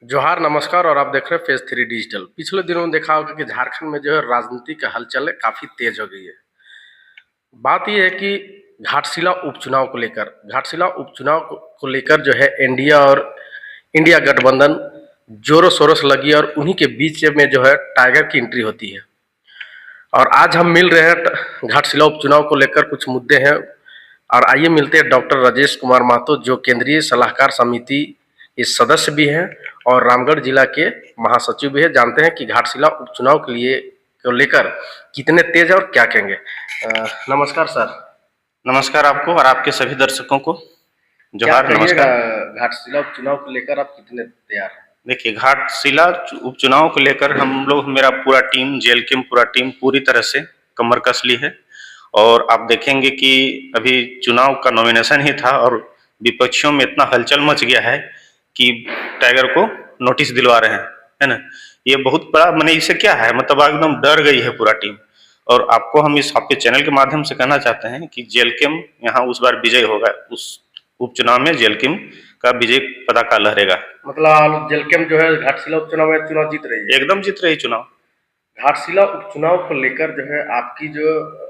जोहार नमस्कार और आप देख रहे हैं फेज 3 डिजिटल। पिछले दिनों में देखा होगा कि झारखंड में जो है राजनीति का हलचल है काफी तेज हो गई है। बात यह है कि घाटशिला उपचुनाव को लेकर को लेकर जो है एनडीए और इंडिया गठबंधन जोरों शोरों से लगी और उन्हीं के बीच में जो है टाइगर की एंट्री होती है। और आज हम मिल रहे हैं घाटशिला उपचुनाव को लेकर कुछ मुद्दे हैं। और आइए मिलते हैं डॉक्टर राजेश कुमार महतो, जो केंद्रीय सलाहकार समिति के सदस्य भी हैं और रामगढ़ जिला के महासचिव भी है। जानते हैं कि घाटशिला उपचुनाव के लिए को लेकर कितने तेज और क्या कहेंगे। नमस्कार सर। नमस्कार आपको और आपके सभी दर्शकों को जोहार। नमस्कार। घाटशिला उपचुनाव को लेकर आप कितने तैयार हैं? देखिए, घाटशिला उपचुनाव को लेकर हम लोग, मेरा पूरा टीम, जेएलकेएम पूरा टीम पूरी तरह से कमर कस ली है। और आप देखेंगे कि अभी चुनाव का नॉमिनेशन ही था और विपक्षियों में इतना हलचल मच गया है कि टाइगर को नोटिस दिलवा रहे हैं, है ना। ये बहुत बड़ा, मैंने इससे क्या है, मतलब एकदम डर गई है पूरा टीम। और आपको हम इस आपके चैनल के माध्यम से कहना चाहते हैं कि जेएलकेएम यहाँ उस बार विजय होगा। उस उपचुनाव में जेएलकेएम का विजय पताका लहरेगा। मतलब जेएलकेएम जो है घाटशिला उपचुनाव में चुनाव जीत रही है, एकदम जीत रही चुनाव। घाटशिला उपचुनाव को लेकर जो है आपकी जो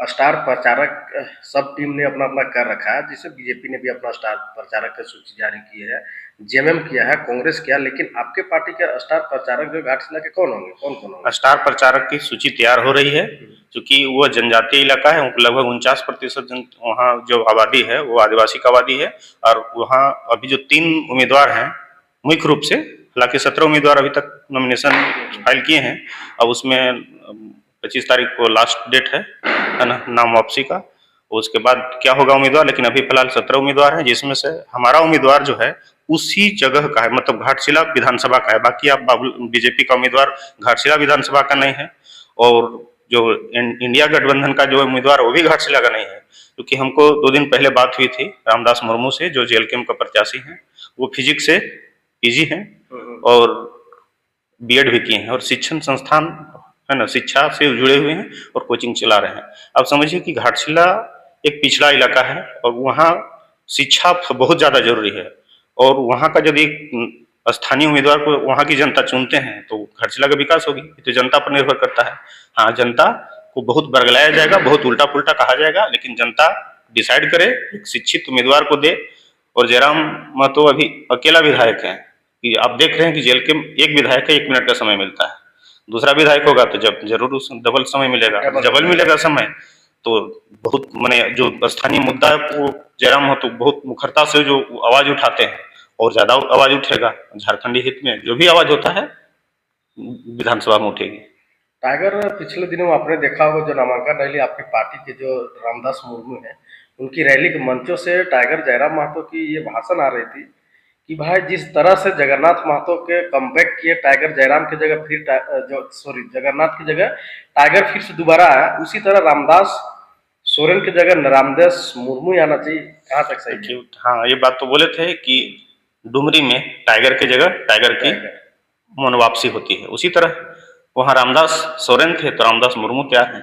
स्टार प्रचारक सब टीम ने अपना अपना कर रखा है, जिसे बीजेपी ने भी अपना स्टार प्रचारक की सूची जारी की है, जेएमएम किया है, कांग्रेस किया। लेकिन आपके पार्टी के स्टार प्रचारक जो घाटशिला के कौन होंगे, कौन कौन होंगे? स्टार प्रचारक की सूची तैयार हो रही है, क्योंकि वो जनजातीय इलाका है। लगभग 49% वहाँ जो आबादी है वो आदिवासी का आबादी है। और वहाँ अभी जो 3 उम्मीदवार हैं मुख्य रूप से, हालांकि 17 उम्मीदवार अभी तक नॉमिनेशन फाइल किए हैं। अब उसमें 25 तारीख को लास्ट डेट है ना, नाम वापसी का। उसके बाद क्या होगा उम्मीदवार, लेकिन अभी फिलहाल 17 उम्मीदवार हैं, जिसमें से हमारा उम्मीदवार जो है उसी जगह का है, मतलब घाटशिला विधानसभा का है। बाकी आप बीजेपी का उम्मीदवार घाटशिला विधानसभा का नहीं है, और जो इंडिया गठबंधन का जो उम्मीदवार वो भी घाटशिला का नहीं है। क्योंकि हमको 2 दिन पहले बात हुई थी रामदास मुर्मू से, जो जेएलकेएम का प्रत्याशी हैं। वो फिजिक्स से पीजी हैं और बीएड भी किए हैं, और शिक्षण संस्थान है ना, शिक्षा से जुड़े हुए हैं और कोचिंग चला रहे हैं। अब समझिए कि घाटशिला एक पिछड़ा इलाका है और वहाँ शिक्षा बहुत ज़्यादा जरूरी है। और वहाँ का यदि स्थानीय उम्मीदवार को वहाँ की जनता चुनते हैं तो घाटशिला का विकास होगी। तो जनता पर निर्भर करता है। हाँ, जनता को बहुत बरगलाया जाएगा, बहुत उल्टा पुल्टा कहा जाएगा, लेकिन जनता डिसाइड करे, एक शिक्षित उम्मीदवार को दे। और जयराम महतो अभी अकेला विधायक है। कि आप देख रहे हैं कि जेएलकेएम एक विधायक है, 1 मिनट का समय मिलता है। दूसरा विधायक होगा तो जब जरूर उस डबल समय मिलेगा, डबल मिलेगा समय। तो बहुत मैंने जो स्थानीय मुद्दा है वो जयराम महतो बहुत मुखरता से जो आवाज उठाते हैं, और ज्यादा आवाज उठेगा झारखंडी हित में। जो भी आवाज होता है विधानसभा में उठेगी। टाइगर, पिछले दिनों आपने देखा होगा जो नामांकन रैली आपकी पार्टी के जो रामदास मुर्मू है, उनकी रैली के मंचों से टाइगर जयराम महतो की ये भाषण आ रही थी कि भाई जिस तरह से जगन्नाथ महतो के कमबैक किए, टाइगर जयराम की जगह फिर जगन्नाथ की जगह टाइगर फिर से दोबारा आया, उसी तरह रामदास सोरेन की जगह रामदास मुर्मू आना चाहिए। कहाँ तक सही है? हाँ, ये बात तो बोले थे कि डुमरी में टाइगर की जगह टाइगर की मन वापसी होती है, उसी तरह वहाँ रामदास सोरेन थे तो रामदास मुर्मू तैयार हैं।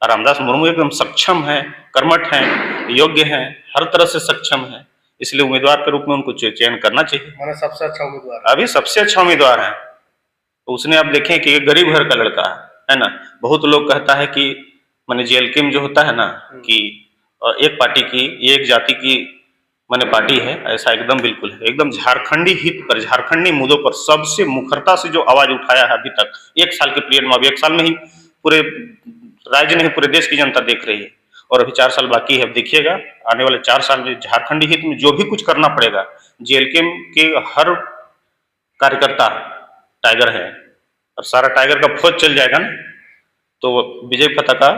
और रामदास मुर्मू एकदम सक्षम है, कर्मठ हैं, योग्य हैं, हर तरह से सक्षम है। इसलिए उम्मीदवार के रूप में उनको चयन करना चाहिए। मैंने सबसे अच्छा उम्मीदवार, अभी सबसे अच्छा उम्मीदवार है। तो उसने, आप देखें कि गरीब घर का लड़का है ना। बहुत लोग कहता है कि मैंने जेएलकेएम जो होता है ना, कि एक पार्टी की, एक जाति की मैंने पार्टी है, ऐसा एकदम बिल्कुल है। एकदम झारखंडी हित पर, झारखंडी मुद्दों पर सबसे मुखरता से जो आवाज उठाया है अभी तक 1 साल के पीरियड में। अब 1 साल में ही पूरे राज्य नहीं, पूरे देश की जनता देख रही है। और अभी 4 साल बाकी है। अब देखिएगा आने वाले 4 साल में झारखंडी हित में जो भी कुछ करना पड़ेगा, जेएलकेएम के हर कार्यकर्ता टाइगर है, और सारा टाइगर का फौज चल जाएगा ना, तो विजय पताका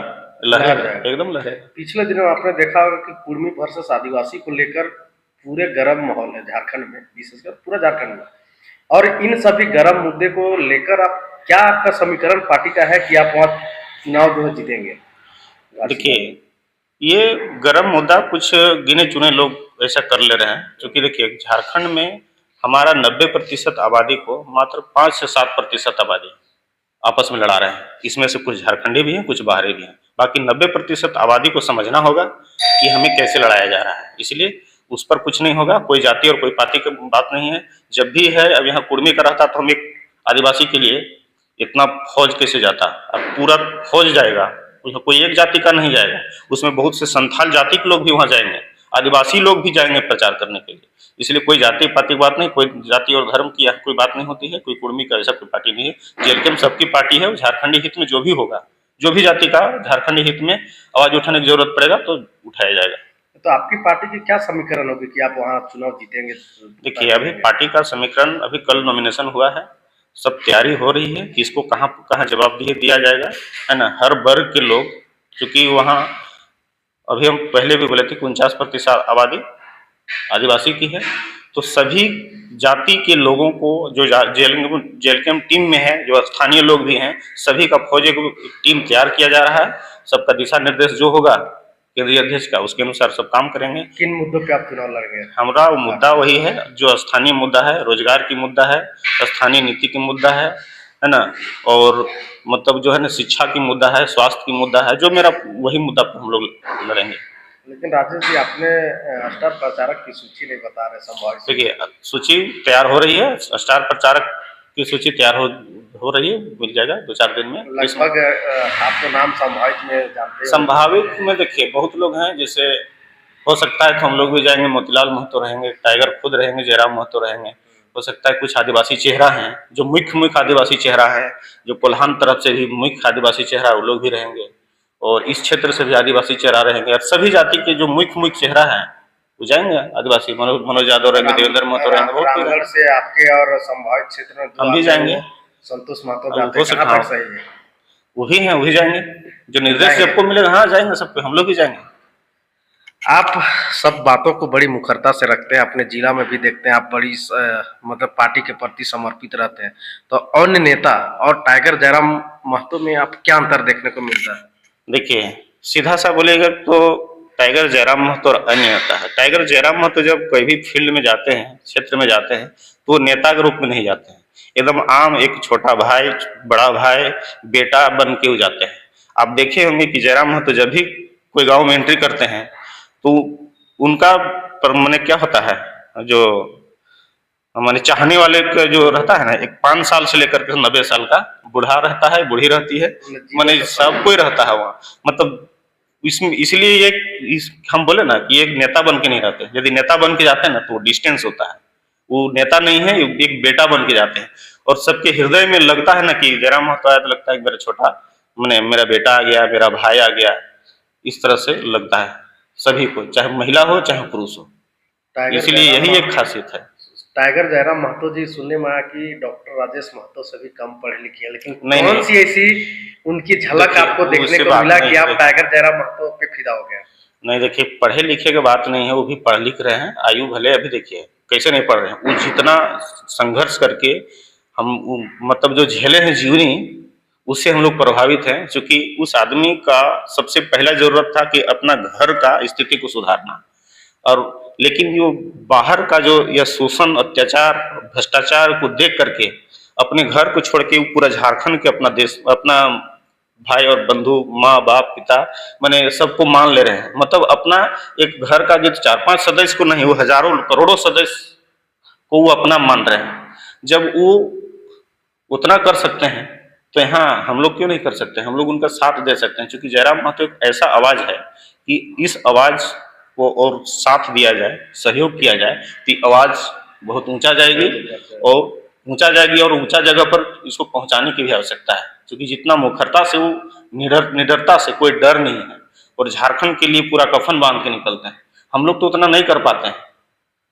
लहरेगा, एकदम लहरेगा। पिछले दिनों आपने देखा होगा कि कुर्मी वर्सेस आदिवासी को लेकर पूरे गर्म माहौल है झारखंड में, विशेषकर पूरा झारखंड में। और इन सभी गर्म मुद्दे को लेकर आप क्या, आपका समीकरण पार्टी का है कि आप वहाँ चुनाव जो है जीतेंगे? देखिए, ये गर्म मुद्दा कुछ गिने चुने लोग ऐसा कर ले रहे हैं, क्योंकि देखिए झारखंड में हमारा 90% आबादी को मात्र 5 से 7% आबादी आपस में लड़ा रहे हैं। इसमें से कुछ झारखंडी भी हैं, कुछ बाहरी भी हैं। बाकी 90% आबादी को समझना होगा कि हमें कैसे लड़ाया जा रहा है। इसलिए उस पर कुछ नहीं होगा, कोई जाति और कोई पाति की बात नहीं है। जब भी है, अब यहाँ कुर्मी का रहता तो हम एक आदिवासी के लिए इतना फौज कैसे जाता, अब पूरा फौज जाएगा, उसमें कोई एक जाति का नहीं जाएगा, उसमें बहुत से संथाल जाति के लोग भी वहाँ जाएंगे, आदिवासी लोग भी जाएंगे प्रचार करने के लिए। इसलिए कोई जाति पाति की बात नहीं, कोई जाति और धर्म की कोई बात नहीं होती है, कोई कुर्मी का ऐसा कोई पार्टी नहीं है। जेलकेम सबकी पार्टी है, झारखंडी हित में जो भी होगा, जो भी जाति का झारखंडी हित में आवाज उठाने की जरूरत पड़ेगा तो उठाया जाएगा। तो आपकी पार्टी की क्या समीकरण होगी कि आप वहाँ चुनाव जीतेंगे? देखिए, अभी पार्टी का समीकरण, अभी कल नॉमिनेशन हुआ है, सब तैयारी हो रही है कि इसको कहाँ कहाँ जवाब दिया जाएगा, है ना। हर वर्ग के लोग, क्योंकि वहाँ अभी हम पहले भी बोले थे कि 49% आबादी आदिवासी की है, तो सभी जाति के लोगों को जो जेलकेम टीम में है, जो स्थानीय लोग भी हैं, सभी का फौज एक टीम तैयार किया जा रहा है। सबका दिशा निर्देश जो होगा केंद्रीय अध्यक्ष का, उसके अनुसार सब काम करेंगे। किन मुद्दों पे आप चुनाव लड़ेंगे? हमारा मुद्दा वही है जो स्थानीय मुद्दा है, रोजगार की मुद्दा है, स्थानीय नीति की मुद्दा है ना, और मतलब जो है ना शिक्षा की मुद्दा है, स्वास्थ्य की मुद्दा है, जो मेरा वही मुद्दा पर हम लोग लड़ेंगे। लेकिन राजेश जी, आपने स्टार प्रचारक की सूची नहीं बता रहे संभावित। देखिए, सूची तैयार हो रही है, स्टार प्रचारक की सूची तैयार हो रही है, मिल जाएगा 2-4 दिन में। लगभग आपको नाम संभावित में जानते हैं? संभावित में देखिए बहुत लोग हैं, जैसे हो सकता है तो हम लोग भी जाएंगे, मोतीलाल महतो रहेंगे, टाइगर खुद रहेंगे, जयराम महतो रहेंगे, हो सकता है कुछ आदिवासी चेहरा हैं जो मुख्य आदिवासी चेहरा है, जो कोल्हान तरफ से भी मुख्य आदिवासी चेहरा है, वो लोग भी रहेंगे, और इस क्षेत्र से भी आदिवासी चेहरा रहेंगे, और सभी जाति के जो मुख्य चेहरा है वो जाएंगे। आदिवासी मनोज यादव रहेंगे, देवेंद्र महतो रहेंगे, बहुत रामगढ़ से आपके और संभावित क्षेत्र में हम भी जाएंगे। संतोष महतो जाते हैं, कहाँ तक सही है? वही है, वही जाएंगे, जो निर्देश सबको मिलेगा, हाँ जाएंगे सब पे, हम लोग भी जाएंगे। आप सब बातों को बड़ी मुखरता से रखते हैं, अपने जिला में भी देखते हैं आप बड़ी मतलब पार्टी के प्रति समर्पित रहते हैं, तो अन्य नेता और टाइगर जयराम महतो में आप क्या अंतर देखने को मिलता है? देखिए, सीधा सा बोलेगा तो टाइगर जयराम महतो और अन्य नेता है। टाइगर जयराम महतो जब कोई भी फील्ड में जाते हैं, क्षेत्र में जाते हैं, तो नेता के रूप में नहीं जाते हैं, एकदम आम एक छोटा भाई, बड़ा भाई, बेटा बन के हो जाते हैं। आप देखे होंगे कि जयराम महतो जब भी कोई गांव में एंट्री करते हैं तो उनका मैंने क्या होता है, जो माने चाहने वाले का जो रहता है ना, एक 5 साल से लेकर के 90 साल का बूढ़ा रहता है, बूढ़ी रहती है, माने सब कोई रहता है वहाँ। मतलब इसमें इसलिए हम बोले ना कि एक नेता बन के नहीं रहते, यदि नेता बन के जाते हैं ना तो डिस्टेंस होता है, वो नेता नहीं है, एक बेटा बन के जाते हैं, और सबके हृदय में लगता है ना कि जयराम महतो आया तो लगता है कि मेरा छोटा मैंने मेरा बेटा आ गया, मेरा भाई आ गया, इस तरह से लगता है सभी को, चाहे महिला हो चाहे पुरुष हो, इसलिए यही एक खासियत है। टाइगर जयराम महतो जी, सुनने में आया कि डॉक्टर राजेश महतो से भी कम पढ़े लिखे हैं, लेकिन कौन सी ऐसी उनकी झलक आपको देखने को मिला कि आप टाइगर जयराम महतो पे फिदा हो गया? नहीं, देखिए, पढ़े लिखे की बात नहीं है, वो भी पढ़ लिख रहे हैं, आयु भले अभी देखिए कैसे नहीं पढ़ रहे हैं, वो जितना संघर्ष करके हम मतलब जो झेले हैं जीवनी, उससे हम लोग प्रभावित हैं, क्योंकि उस आदमी का सबसे पहला जरूरत था कि अपना घर का स्थिति को सुधारना, और लेकिन जो बाहर का जो यह शोषण, अत्याचार, भ्रष्टाचार को देख करके अपने घर को छोड़ के पूरा झारखंड के अपना देश, अपना भाई और बंधु, माँ बाप, पिता, माने सबको मान ले रहे हैं। मतलब अपना एक घर का जो 4-5 सदस्य को नहीं, वो हजारों करोड़ों सदस्य को वो अपना मान रहे हैं। जब वो उतना कर सकते हैं तो यहाँ हम लोग क्यों नहीं कर सकते? हम लोग उनका साथ दे सकते हैं, क्योंकि जयराम महतो एक ऐसा आवाज है कि इस आवाज को और साथ दिया जाए, सहयोग किया जाए तो आवाज बहुत ऊंचा जाएगी, और ऊंचा जगह पर इसको पहुंचाने की भी आवश्यकता है, क्योंकि जितना मुखरता से वो निडरता से, कोई डर नहीं है, और झारखंड के लिए पूरा कफन बांध के निकलते हैं। हम लोग तो उतना नहीं कर पाते हैं,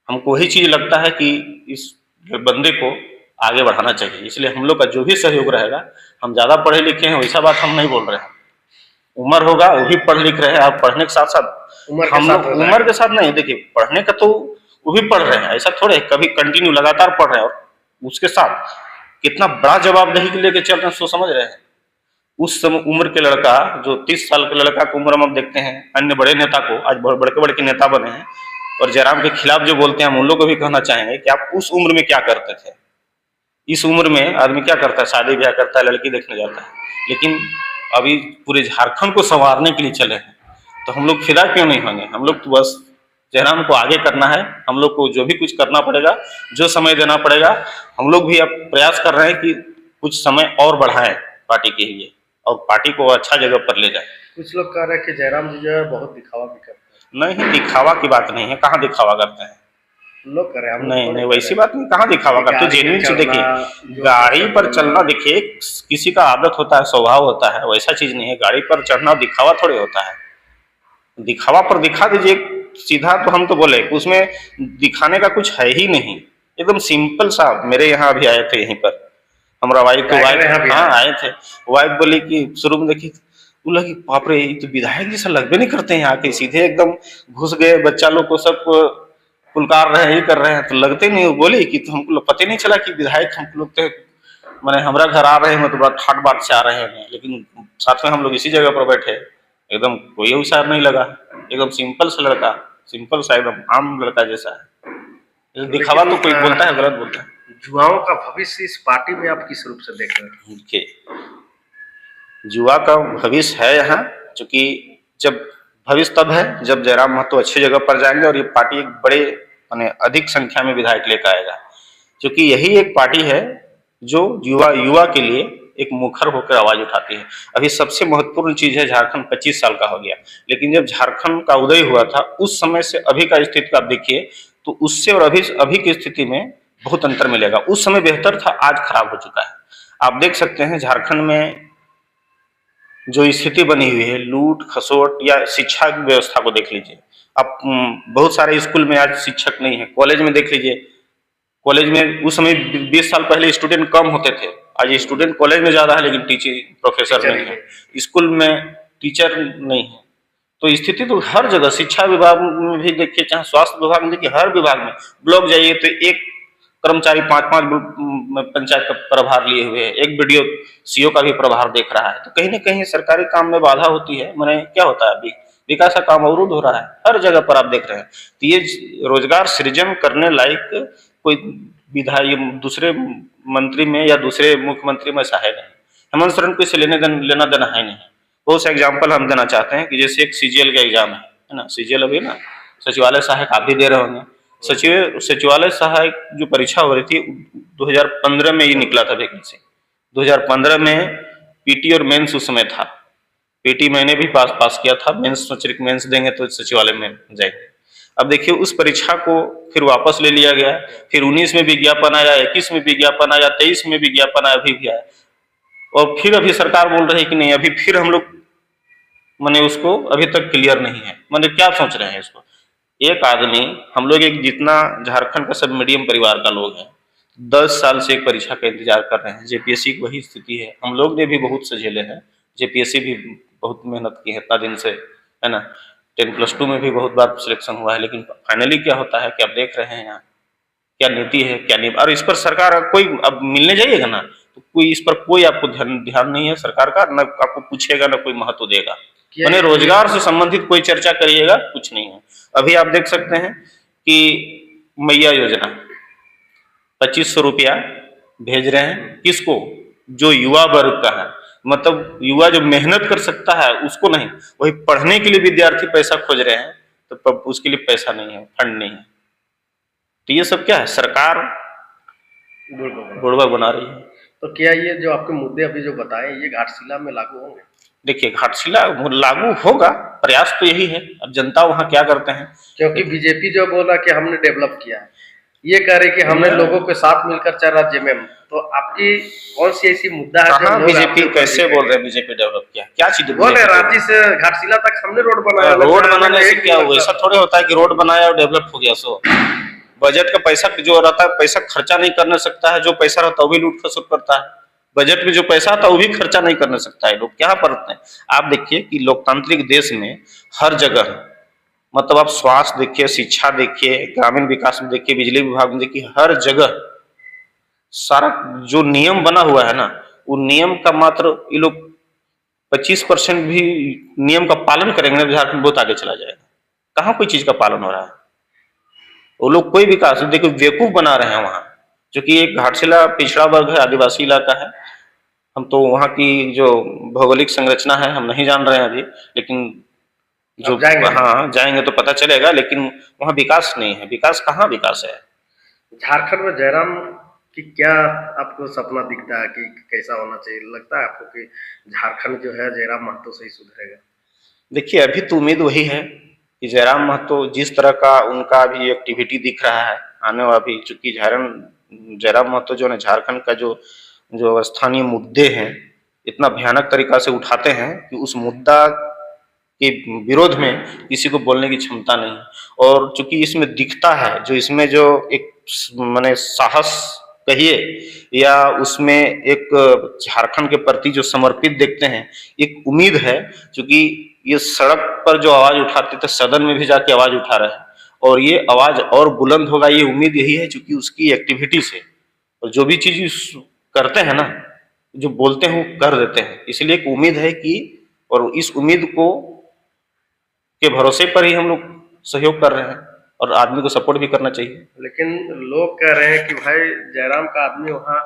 हमको वही चीज लगता है कि इस बंदे को आगे बढ़ाना चाहिए, इसलिए हम लोग का जो भी सहयोग रहेगा, हम ज्यादा पढ़े लिखे हैं वैसा बात हम नहीं बोल रहे हैं, उम्र होगा वो भी पढ़ लिख रहे हैं, आप पढ़ने के साथ साथ हम लोग उम्र के साथ नहीं, देखिए पढ़ने का तो वो भी पढ़ रहे हैं, ऐसा थोड़े कभी कंटिन्यू लगातार पढ़ रहे हैं, और उसके साथ कितना बड़ा जवाबदेही के लेके चल रहे हैं, सो समझ रहे हैं। उस उम्र के लड़का, जो 30 साल के लड़का की उम्र हम अब देखते हैं, अन्य बड़े नेता को आज बड़े नेता बने हैं, और जयराम के खिलाफ जो बोलते हैं, हम उन लोग को भी कहना चाहेंगे कि आप उस उम्र में क्या करते थे। इस उम्र में आदमी क्या करता है, शादी ब्याह करता है, लड़की देखने जाता है, लेकिन अभी पूरे झारखंड को संवारने के लिए चले हैं, तो हम लोग फिदा क्यों नहीं होंगे? हम लोग तो बस जयराम को आगे करना है। हम लोग को जो भी कुछ करना पड़ेगा, जो समय देना पड़ेगा, हम लोग भी अब प्रयास कर रहे हैं कि कुछ समय और बढ़ाएं पार्टी के लिए और पार्टी को अच्छा जगह पर ले जाए। कुछ लोग कह रहे हैं कि जयराम जी जो है बहुत दिखावा भी करते नहीं, दिखावा की बात नहीं है, कहाँ दिखावा करते हैं, हैं, लोग कर रहे हैं, हम लोग नहीं थोड़ी नहीं कर वैसी रहे बात नहीं, कहाँ दिखावा करते, तो गाड़ी पे जेन्युइन से चलना, देखिए, जो गाड़ी पैसा पर देना। चलना देखिए किसी का आदत होता है, स्वभाव होता है, वैसा चीज नहीं है। गाड़ी पर चढ़ना दिखावा थोड़े होता है, दिखावा पर दिखा दीजिए सीधा, तो हम तो बोले कि उसमें दिखाने का कुछ है ही नहीं, एकदम सिंपल सा। मेरे यहाँ भी आए थे, यहीं पर हमारा वाइफ, तो टाइगर यहाँ वाइफ, भी हाँ आए। आए थे। वाइफ बोली कि शुरू में देखी, बोला कि बाप रे, ये तो विधायक जैसा लगते नहीं करते हैं, यहाँ के सीधे एकदम घुस गए, बच्चा लोग को सब पुलकार रहे हैं, ये कर रहे हैं, तो लगते नहीं। वो बोली कि तो हमको पता नहीं चला कि विधायक हम लोग तो मैंने हमारा घर आ रहे हैं, मतलब ठाट बाट से आ रहे हैं, लेकिन साथ में हम लोग इसी जगह पर बैठे, एकदम कोई हुशार नहीं लगा, एकदम सिंपल सा लड़का, सिंपल सा एकदम आम लड़का जैसा है। दिखावा तो कोई बोलता है, गलत बोलता है। युवाओं का भविष्य इस पार्टी में आप किस रूप से देख रहे हैं? देखिए, युवा का भविष्य है यहाँ, क्योंकि जब भविष्य तब है जब जयराम महतो अच्छी जगह पर जाएंगे और ये पार्टी एक बड़े माने अधिक संख्या में विधायक लेकर आएगा, क्योंकि यही एक पार्टी है जो युवा युवा के लिए एक मुखर होकर आवाज उठाती है। अभी सबसे महत्वपूर्ण चीज है, झारखंड 25 साल का हो गया, लेकिन जब झारखंड का उदय हुआ था उस समय से अभी का स्थिति का आप देखिए, तो उससे और अभी की स्थिति में बहुत अंतर मिलेगा। उस समय बेहतर था, आज खराब हो चुका है। आप देख सकते हैं झारखंड में जो स्थिति बनी हुई है, लूट खसोट, या शिक्षा व्यवस्था को देख लीजिए आप। बहुत सारे स्कूल में आज शिक्षक नहीं है, कॉलेज में देख लीजिए, कॉलेज में उस समय 20 साल पहले स्टूडेंट कम होते थे, आज स्टूडेंट कॉलेज में ज्यादा है, लेकिन टीचिंग प्रोफेसर नहीं है, स्कूल में टीचर नहीं है। तो स्थिति तो हर जगह, शिक्षा विभाग में भी देखिए, चाहे स्वास्थ्य विभाग में देखिए, हर विभाग में ब्लॉक जाइए तो एक कर्मचारी 5-5 पंचायत का प्रभार लिए हुए है, एक वीडियो सीओ का भी प्रभार देख रहा है। तो कहीं ना कहीं सरकारी काम में बाधा होती है, मैंने क्या होता है, अभी विकास का काम अवरुद्ध हो रहा है हर जगह पर, आप देख रहे हैं। तो ये रोजगार सृजन करने लायक कोई विधायक दूसरे मंत्री में या दूसरे मुख्यमंत्री में ऐसा है नहीं। हेमंत सोरेन को इससे लेना देना है नहीं। बहुत से एग्जाम्पल हम देना चाहते हैं कि जैसे एक सीजीएल का एग्जाम है ना, सीजीएल अभी ना सचिवालय सहायक आप भी दे रहे होंगे। सचिवालय सहायक जो परीक्षा हो रही थी 2015 में ये निकला था वैकेंसी, 2015 में पीटी और मेंस उस समय था। पीटी मैंने भी पास किया था, मेंस सोच रहे मेंस देंगे तो सचिवालय में जाएंगे। अब देखिए उस परीक्षा को फिर वापस ले लिया गया, फिर 19 में विज्ञापन आया, 21 में विज्ञापन आया, 23 में विज्ञापन आया, अभी भी आया, और फिर अभी सरकार बोल रही है कि नहीं, अभी फिर हम लोग मैंने उसको अभी तक क्लियर नहीं है। मैंने क्या सोच रहे हैं इसको, एक आदमी, हम लोग एक जितना झारखंड का सब मीडियम परिवार का लोग हैं, 10 साल से एक परीक्षा का इंतजार कर रहे हैं। जेपीएससी की वही स्थिति है, हम लोग ने भी बहुत सझेले हैं, जेपीएससी भी बहुत मेहनत की है इतना दिन से, है ना। 10+2 में भी बहुत बार सिलेक्शन हुआ है, लेकिन फाइनली क्या होता है कि आप देख रहे हैं यहाँ क्या नीति है, क्या नहीं। और इस पर सरकार कोई, अब मिलने जाइएगा ना तो कोई इस पर कोई आपको ध्यान नहीं है सरकार का, न आपको पूछेगा न कोई महत्व देगा। मैंने रोजगार से संबंधित कोई चर्चा करिएगा, कुछ नहीं है। अभी आप देख सकते हैं कि मैया योजना 2500 रुपया भेज रहे हैं, किसको, जो युवा वर्ग का है, मतलब युवा जो मेहनत कर सकता है उसको नहीं, वही पढ़ने के लिए विद्यार्थी पैसा खोज रहे हैं, तो उसके लिए पैसा नहीं है, फंड नहीं है। तो ये सब क्या है, सरकार बुड़बक बना रही है। तो क्या ये जो आपके मुद्दे अभी जो बताए ये घाटशिला में लागू होंगे? देखिए घाटशिला लागू होगा, प्रयास तो यही है, अब जनता वहाँ क्या करते हैं। क्योंकि बीजेपी जो बोला कि हमने डेवलप किया है, ये कह रहे कि हमने लोगों के साथ मिलकर 4 राज्य में, तो आपकी कौन सी ऐसी मुद्दा है? कहाँ बीजेपी, कैसे बोल रहे हैं बीजेपी डेवलप किया, क्या चीज बोल रहे रांची से घाटशिला तक हमने रोड बनाया। रोड बनाने से क्या हुआ, ऐसा थोड़े होता है कि रोड बनाया और डेवलप हो गया। सो बजट का पैसा जो रहता है, पैसा खर्चा नहीं कर सकता है, जो पैसा रहता है वो भी लूट खसोट करता है। बजट में जो पैसा आता है वो भी खर्चा नहीं कर सकता है, लोग क्या करते हैं। आप देखिए कि लोकतांत्रिक देश में हर जगह, मतलब आप स्वास्थ्य देखिए, शिक्षा देखिए, ग्रामीण विकास में देखिए, बिजली विभाग में देखिए, हर जगह सारा जो नियम बना हुआ है ना, वो नियम का मात्र ये लोग 25% भी नियम का पालन करेंगे ना, झारखंड बहुत आगे चला जाएगा। कहाँ कोई चीज का पालन हो रहा है, वो लोग कोई विकास देखो बेवकूफ बना रहे हैं वहां, क्योंकि एक घाटशिला पिछड़ा वर्ग है, आदिवासी इलाका है। हम तो वहाँ की जो भौगोलिक संरचना है हम नहीं जान रहे हैं अभी, लेकिन जो अब जाएंगे हाँ जाएंगे तो पता चलेगा, लेकिन वहाँ विकास नहीं है। विकास कहाँ विकास है? झारखंड में जयराम की क्या आपको सपना दिखता है कि कैसा होना चाहिए? लगता है आपको कि झारखंड जो है जयराम महतो से ही सुधरेगा? देखिए, अभी तो उम्मीद वही है कि जयराम महतो जिस तरह का उनका अभी एक्टिविटी दिख रहा है आने वाला, अभी चूंकि जयराम महतो जो है झारखंड का जो जो स्थानीय मुद्दे हैं इतना भयानक तरीका से उठाते हैं कि उस मुद्दा के विरोध में किसी को बोलने की क्षमता नहीं। और चूंकि इसमें दिखता है, जो इसमें जो एक माने साहस कहिए या उसमें एक झारखंड के प्रति जो समर्पित देखते हैं, एक उम्मीद है। क्योंकि ये सड़क पर जो आवाज उठाते थे, सदन में भी जाके आवाज उठा रहे हैं, और ये आवाज और बुलंद होगा, ये उम्मीद यही है क्योंकि उसकी एक्टिविटी से। और जो भी चीज करते हैं ना, जो बोलते हैं वो कर देते हैं, इसलिए एक उम्मीद है कि, और इस उम्मीद को के भरोसे पर ही हम लोग सहयोग कर रहे हैं, और आदमी को सपोर्ट भी करना चाहिए। लेकिन लोग कह रहे हैं कि भाई जयराम का आदमी वहाँ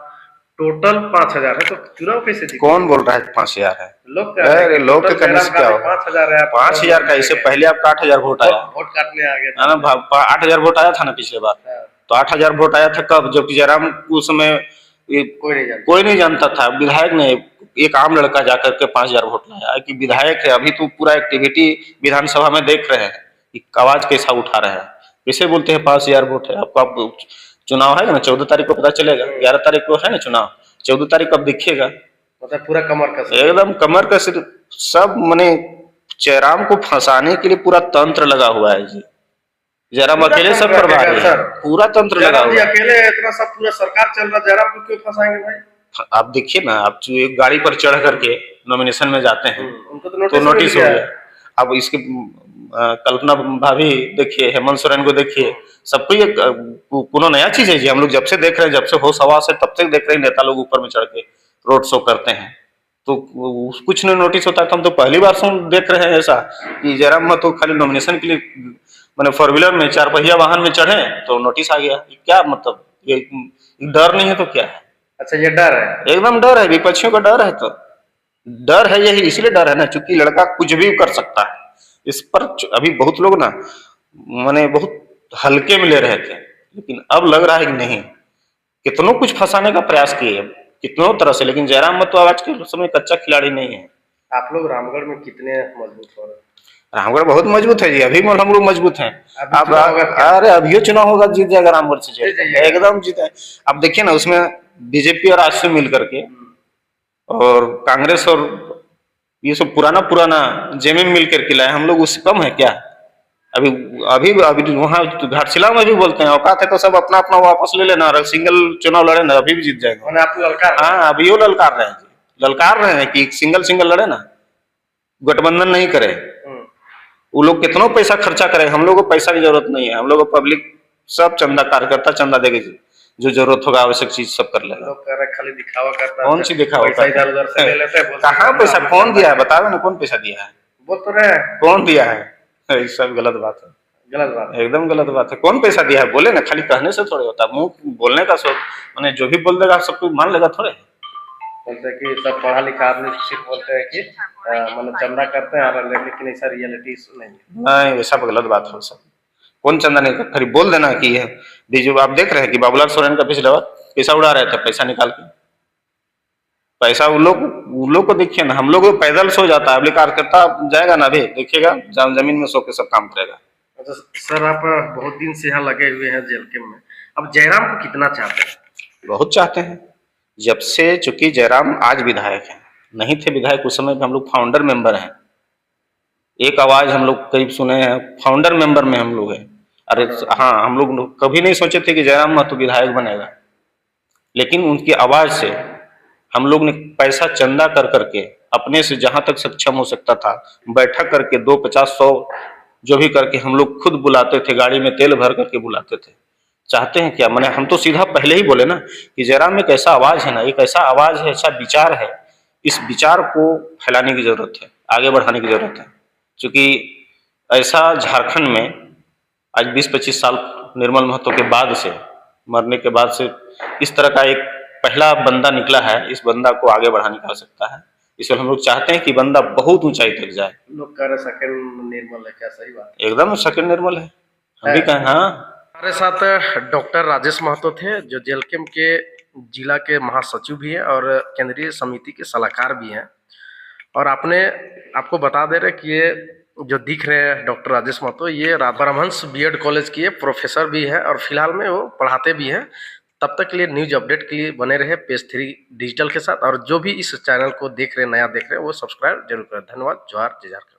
टोटल 5,000 है, तो चुनाव कैसे जीतेगा? कौन बोल रहा है 5,000 है? लोग कह रहे हैं अरे कि लोग के टोटल करने से जयराम क्या का होगा? 5,000 है। 5,000 का, इससे पहले आपका 8,000 वोट आया वोट काटने आ गया है ना? 8,000 वोट आया था ना पिछले बार। हाँ। तो 8,000 वोट आया था कब? जबकि जयराम को उस समय कोई नहीं जानता था। विधायक ने, एक आम लड़का जाकर के 5,000 वोट लाया कि विधायक है। अभी तो पूरा एक्टिविटी विधानसभा में देख रहे हैं कि आवाज कैसा उठा रहे हैं। कैसे बोलते हैं 5,000 वोट है? आपका चुनाव है ना 14 तारीख को पता चलेगा। 11 तारीख को है ना चुनाव, 14 तारीख को अब दिखेगा। मतलब पूरा कमर कस, एकदम कमर कस, सब मने जयराम को फंसाने के लिए पूरा तंत्र लगा हुआ है जी। जयराम अकेले सब प्रभारी है, पूरा तंत्र लगा हुआ है। अकेले इतना सब पूरा सरकार चल रहा है, जयराम को क्यों फंसाएंगे भाई? आप देखिए ना, आप जो एक गाड़ी पर चढ़ करके नॉमिनेशन में जाते हैं उनको तो नोटिस हो गया। अब इसके कल्पना भाभी देखिए, हेमंत सोरेन को देखिए, सबको ये कोनो नया चीज है जी। हम लोग जब से देख रहे हैं, जब से होश हवास है तब से देख रहे हैं, नेता लोग ऊपर में चढ़ के रोड शो करते हैं तो कुछ नहीं नोटिस होता। हम तो पहली बार देख रहे हैं ऐसा कि जयराम महतो खाली नॉमिनेशन के लिए मैंने 4 व्हीलर में, 4 पहिया वाहन में चढ़े तो नोटिस आ गया। क्या मतलब, ये डर नहीं है तो क्या है? अच्छा, ये डर है, एकदम डर है। विपक्षियों का डर है, तो डर है यही, इसलिए डर है ना क्योंकि लड़का कुछ भी कर सकता है। इस पर अभी बहुत लोग ना माने बहुत हल्के में ले रहे थे, लेकिन अब लग रहा है कि नहीं, कितनों कुछ फंसाने का प्रयास किए कितनों तरह से, लेकिन जयराम महतो आज के समय कच्चा खिलाड़ी नहीं है। आप लोग रामगढ़ में कितने मजबूत हो रहे हैं? रामगढ़ बहुत मजबूत है जी, अभी हम लोग मजबूत हैं। अब अरे अभी चुनाव होगा, जीत जाएगा रामगढ़ से, एकदम जीता है। अब देखिए ना, उसमें बीजेपी और आजसू मिल करके और कांग्रेस और ये सब पुराना जेएमएम मिल करके लाए, हम लोग उससे कम है क्या? अभी अभी अभी वहाँ घाटशिला में भी बोलते हैं औकात है तो सब अपना अपना वापस ले लेना, और सिंगल चुनाव लड़े ना अभी भी जीत जाएगा। आप ललकार, हाँ अभी वो ललकार रहे हैं कि सिंगल लड़े ना, गठबंधन नहीं करे। वो लोग कितना पैसा खर्चा करे, हम लोग को पैसा की जरूरत नहीं है। हम लोग को पब्लिक सब चंदा, कार्यकर्ता चंदा देगी, जो जरूरत होगा आवश्यक चीज सब कर लेगा। लोग कह रहे खाली दिखावा करता है। कौन सी दिखावा पैसा इधर उधर से ले लेते हैं। कहाँ पैसा कौन दिया है? बताओ ना, कौन पैसा दिया है? बोल तो रहे हैं कौन दिया है? ये सब गलत बात है, गलत बात, एकदम गलत बात है। कौन पैसा दिया है बोले ना, खाली कहने से थोड़े होता। मुंह बोलने का सोच, मैंने जो भी बोल देगा सब कुछ मान लेगा थोड़े। बोलते हैं कि सब पढ़ा लिखा आदमी सिर्फ बोलते हैं कि मतलब चंदा करते हैं, लेकिन ऐसा रियलिटी नहीं है। नहीं, वैसा गलत बात है। सब कौन चंदा नहीं कर, खाली बोल देना कि है बीजू। आप देख रहे हैं कि बाबूलाल सोरेन का पिछले बार पैसा उड़ा रहे थे, पैसा निकाल के पैसा वो लोग को देखिए ना। हम लोग पैदल सो जाता है, अभी कार्यकर्ता जाएगा ना, अभी देखिएगा जमीन में सो के सब काम करेगा। अच्छा सर, आप बहुत दिन से यहाँ लगे हुए हैं जेल में, अब जयराम को कितना चाहते हैं? बहुत चाहते हैं, जब से, चूंकि जयराम आज विधायक है, नहीं थे विधायक उस समय हम लोग फाउंडर मेंबर हैं। एक आवाज हम लोग करीब सुने हैं, फाउंडर मेंबर में हम लोग हैं। अरे हाँ, हम लोग कभी नहीं सोचे थे कि जयराम महतो विधायक बनेगा, लेकिन उनकी आवाज से हम लोग ने पैसा चंदा कर करके अपने से जहां तक सक्षम हो सकता था बैठक करके 2, 50, 100 जो भी करके हम लोग खुद बुलाते थे, गाड़ी में तेल भर करके बुलाते थे। चाहते हैं क्या, मैंने हम तो सीधा पहले ही बोले ना कि जयराम एक ऐसा आवाज है ना, एक ऐसा आवाज है, ऐसा विचार है, इस विचार को फैलाने की जरूरत है, आगे बढ़ाने की जरूरत है। क्योंकि ऐसा झारखंड में आज 20-25 साल निर्मल महतो के बाद से, मरने के बाद से, इस तरह का एक पहला बंदा निकला है। इस बंदा को आगे बढ़ाने की आवश्यकता है। इसलिए हम लोग चाहते हैं कि बंदा बहुत ऊंचाई तक जाए। लोग कह रहे सेकंड निर्मल है, क्या सही बात एकदम सेकंड निर्मल है, हम भी है? कहें हाँ। हमारे साथ डॉक्टर राजेश महतो थे, जो जेल कैंप के जिला के महासचिव भी हैं और केंद्रीय समिति के सलाहकार भी हैं। और आपको बता दे रहे कि ये जो दिख रहे हैं डॉक्टर राजेश महतो, ये परमहंस बीएड कॉलेज की प्रोफेसर भी है और फिलहाल में वो पढ़ाते भी हैं। तब तक के लिए न्यूज अपडेट के लिए बने रहे पेज 3 डिजिटल के साथ, और जो भी इस चैनल को देख रहे हैं, नया देख रहे हैं, वो सब्सक्राइब जरूर करें। धन्यवाद। जोहार, जय झारखंड।